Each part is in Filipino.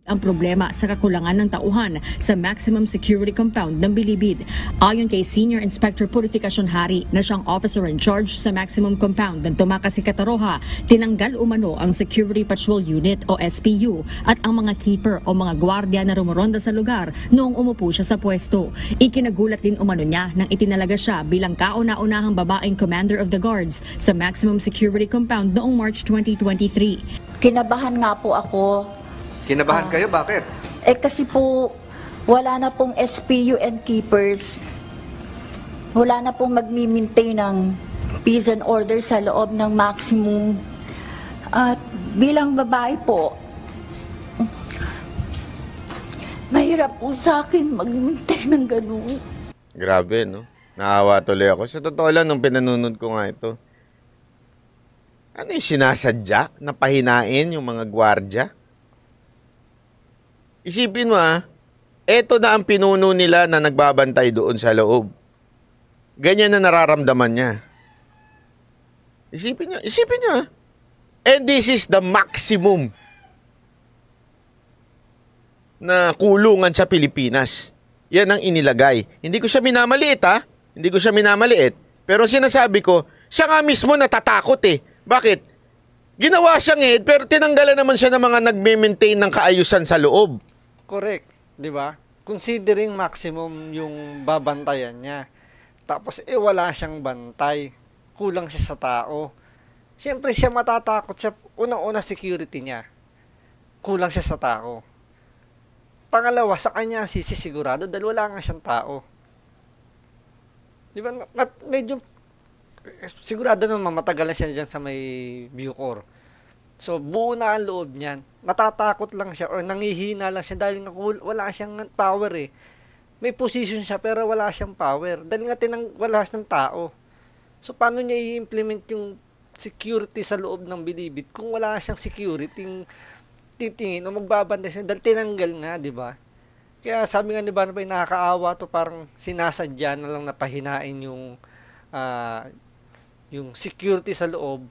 ang problema sa kakulangan ng tauhan sa maximum security compound ng Bilibid. Ayon kay Senior Inspector Purificacion Hari na siyang officer in charge sa maximum compound ng Tumakas Cataroha, tinanggal umano ang Security Patrol Unit o SPU at ang mga keeper o mga gwardiya na rumoronda sa lugar noong umupo siya sa pwesto. Ikinagulat din umano niya nang itinalaga siya bilang kauna-unahang babaeng commander of the guards sa maximum security compound noong March 2023. Kinabahan nga po ako. Kinabahan kayo? Bakit? Kasi po, wala na pong SPU and keepers. Wala na pong magmi-maintain ng peace and order sa loob ng maximum. At bilang babae po, mahirap po sa akin mag-maintain ng ganun. Grabe, no? Naawa tuloy ako. Sa totoo lang, nung pinanunod ko nga ito, ano yung sinasadya na pahinain yung mga gwardya? Isipin mo eto na ang pinuno nila na nagbabantay doon sa loob. Ganyan na nararamdaman niya. Isipin niyo. And this is the maximum na kulungan sa Pilipinas. Yan ang inilagay. Hindi ko siya minamaliit Hindi ko siya minamaliit. Pero sinasabi ko, siya nga mismo natatakot Bakit? Ginawa siyang head pero tinanggalan naman siya ng mga nagme-maintain ng kaayusan sa loob. Correct, di ba? Considering maximum yung babantayan niya. Tapos wala siyang bantay. Kulang siya sa tao. Siyempre siya matatakot siya. Unang-una security niya. Kulang siya sa tao. Pangalawa, sa kanya sigurado dahil wala nga siyang tao. Di ba? Medyo sigurado naman matagal na siya dyan sa may Bucor. So, buo na ang loob niyan. Natatakot lang siya or nangihina lang siya dahil nga wala siyang power May position siya pero wala siyang power. Dahil nga wala siyang tao. So, paano niya i-implement yung security sa loob ng Bilibid kung wala siyang security titingin o magbabantay siya dahil tinanggal nga, di ba? Kaya sabi nga ni Banabay, nakakaawa to, parang sinasadya na lang napahinain yung security sa loob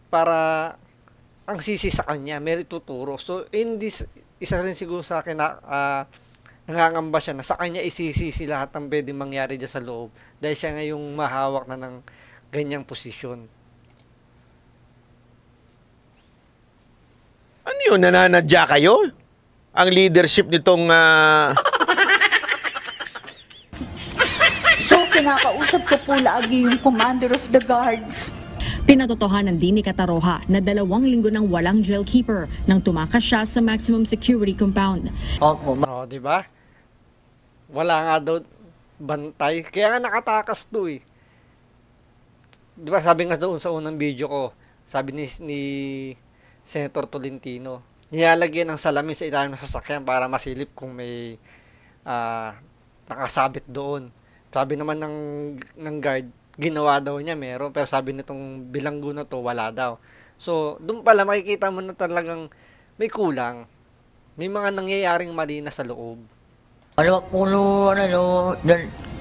para ang sisi sa kanya, may tuturo. So, in this, isa rin siguro sa akin na nangangamba siya na sa kanya isisisi lahat ng pwedeng mangyari dyan sa loob dahil siya nga yung mahawak na ng ganyang posisyon. Ano yun? Nananadya kayo? Ang leadership nitong... So, kinakausap ko po lagi yung commander of the guards. Pinatotohanan din ni Cataroha na 2 linggo nang walang jailkeeper nang tumakas siya sa maximum security compound. Di ba? Wala nga daw bantay. Kaya nga nakatakas to Di ba sabi nga doon sa unang video ko, sabi ni Senator Tolentino, nilalagyan ng salamin sa ilalim ng sasakyan para masilip kung may nakasabit doon. Sabi naman ng guard, ginawa daw niya meron, pero sabi nitong bilanggo na to, wala daw. So, doon pala makikita mo na talagang may kulang. May mga nangyayaring mali na sa loob. Maluwag po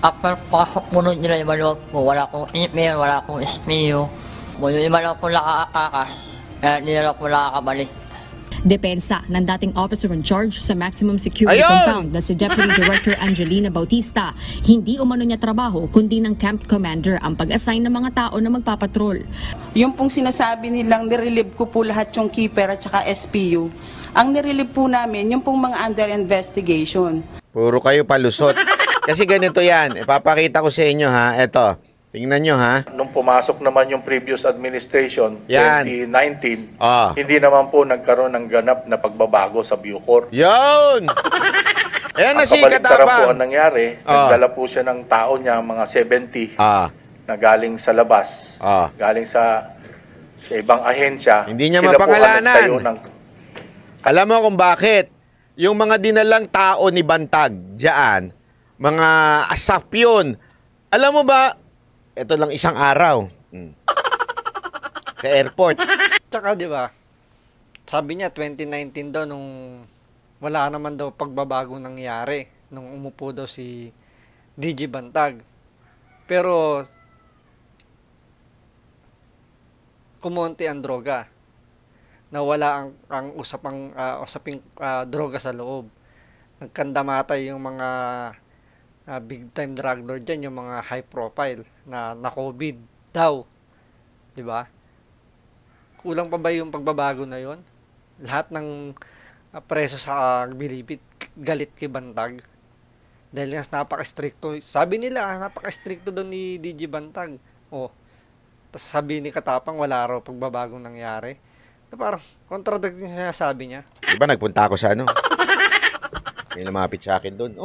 after pasok po nila yung maluwag po, wala akong email, wala akong SPU. Yung iba lang po nakakakas, kaya hindi na po nakakabalik. Depensa ng dating officer in charge sa maximum security Ayun! compound na si Deputy Director Angelina Bautista, hindi umano niya trabaho kundi ng camp commander ang pag-assign ng mga tao na magpapatrol. Yung pong sinasabi nilang nirelieve ko po lahat yung keeper at saka SPU. Ang nirelieve po namin, yung pong mga under investigation. Puro kayo palusot. Kasi ganito yan. Ipapakita ko sa inyo Ito. Tingnan nyo Nung pumasok naman yung previous administration, Yan. 2019, Hindi naman po nagkaroon ng ganap na pagbabago sa Bucor. Yun! Ayan na si Kabaligtaran po ang Katapang. nangyari. Nagdala po siya ng tao niya, mga 70, na galing sa labas, galing sa ibang ahensya. Hindi niya Sila mapangalanan. Po ang nagtayo ng... Alam mo kung bakit? Yung mga dinalang tao ni Bantag, diyan, mga asap yun. Alam mo ba, ito lang isang araw. Sa airport. Tsaka di ba, sabi niya 2019 daw nung wala naman daw pagbabago nangyari nung umupo daw si DJ Bantag. Pero kumonti ang droga. nawala usaping droga sa loob. Nagkandamatay yung mga big time drug lord dyan, yung mga high profile na COVID daw. Di ba? Kulang pa ba yung pagbabago na yon? Lahat ng preso sa Bilibid galit kay Bantag. Dahil nga napaka-stricto. Sabi nila, napaka-stricto doon ni DJ Bantag. Tapos sabi ni Katapang, wala raw pagbabagong nangyari. Na parang contradicting siya sabi niya. Diba nagpunta ako sa ano? May lumapit sa akin doon.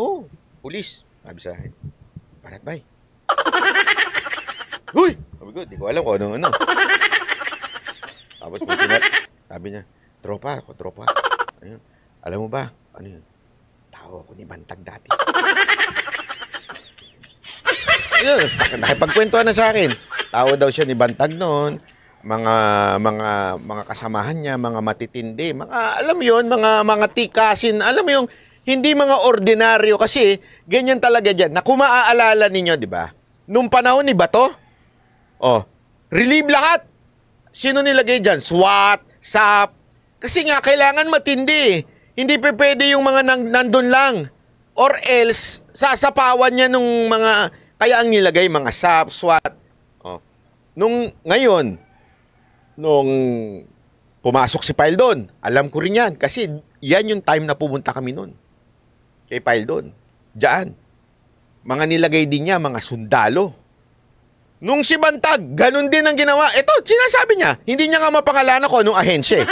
Pulis. Sabi sa akin, Banat bay. Uy! Sabi ko, di ko alam kung ano. Tapos sabi niya, tropa. Ayun. Alam mo ba? Ano yun? Tao ako ni Bantag dati. Ayun, nakipagkwentuhan na sa akin. Tao daw siya ni Bantag noon. Mga kasamahan niya, mga matitindi, alam mo yun, mga tikasin, alam mo yung hindi mga ordinaryo kasi ganyan talaga diyan. Na kung maaalala ninyo, di ba? Nung panahon ni Bato, relieve lahat. Sino nilagay diyan? SWAT, SAP. Kasi nga kailangan matindi. Hindi pwede yung mga nandun lang. Or else sasapawan niya nung mga kaya ang nilagay mga SAP, SWAT. Ngayon, nung pumasok si Paildon, alam ko rin yan kasi yan yung time na pumunta kami noon. Kay Paildon. Diyan. Mga nilagay din niya, mga sundalo. Nung si Bantag, ganun din ang ginawa. Ito, sinasabi niya, hindi niya nga mapangalanan ko anong ahensya.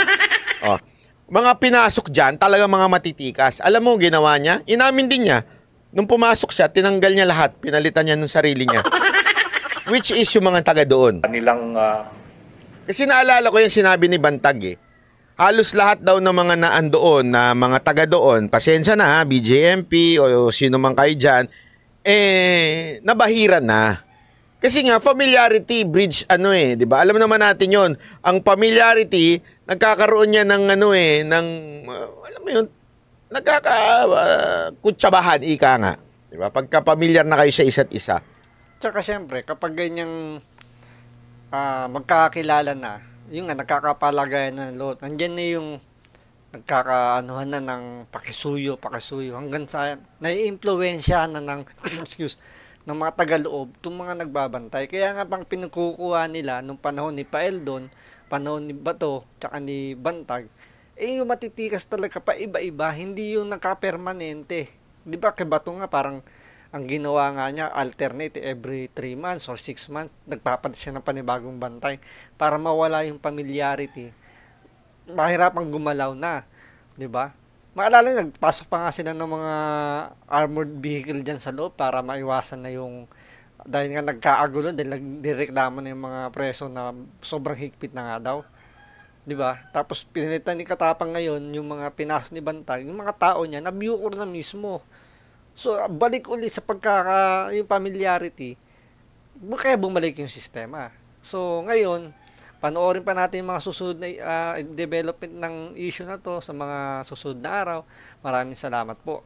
Mga pinasok dyan, talaga mga matitikas. Alam mo, ginawa niya, inamin din niya. Nung pumasok siya, tinanggal niya lahat, pinalitan niya nung sarili niya. Which is yung mga taga doon. Kasi naalala ko yung sinabi ni Bantag halos lahat daw ng mga naandoon na mga taga doon, pasensya na BJMP o sino man kayo dyan, nabahiran na. Kasi nga, familiarity bridge, di ba? Alam naman natin yon. Ang familiarity, nagkakaroon niya ng, alam mo yun, nagkakakutsabahan, ika nga. Di ba? Pagka familiar na kayo sa isa't isa. Tsaka syempre, kapag ganyang magkakakilala na, yung nagkakapalagayan na ng loob, nandiyan na yung nagkakaanuhan na ng pakisuyo, hanggang sa nai-impluwensya na ng, ng mga taga-loob, itong mga nagbabantay. Kaya nga pang pinagkukuha nila nung panahon ni Paeldon, panahon ni Bato, tsaka ni Bantag, yung matitikas talaga pa iba-iba, hindi yung nakapermanente. Di ba kay Bato nga parang ang ginawa nga niya, alternate every 3 months or 6 months, nagpapalit siya ng panibagong bantay para mawala yung familiarity. Mahirapang gumalaw na, di ba? Maalala nyo, nagpasok pa nga sila ng mga armored vehicle dyan sa loob para maiwasan na yung, dahil nga nagkaagulo, dahil nagdireklamo na yung mga preso na sobrang higpit na nga daw. Di ba? Tapos pinilitan ni Katapang ngayon, yung mga pinasok ni Bantag, yung mga tao niya, nabiyukor na mismo. So, balik ulit sa yung familiarity, kaya bumalik yung sistema. So, ngayon, panoorin pa natin yung mga susunod na development ng issue na to sa mga susunod na araw. Maraming salamat po.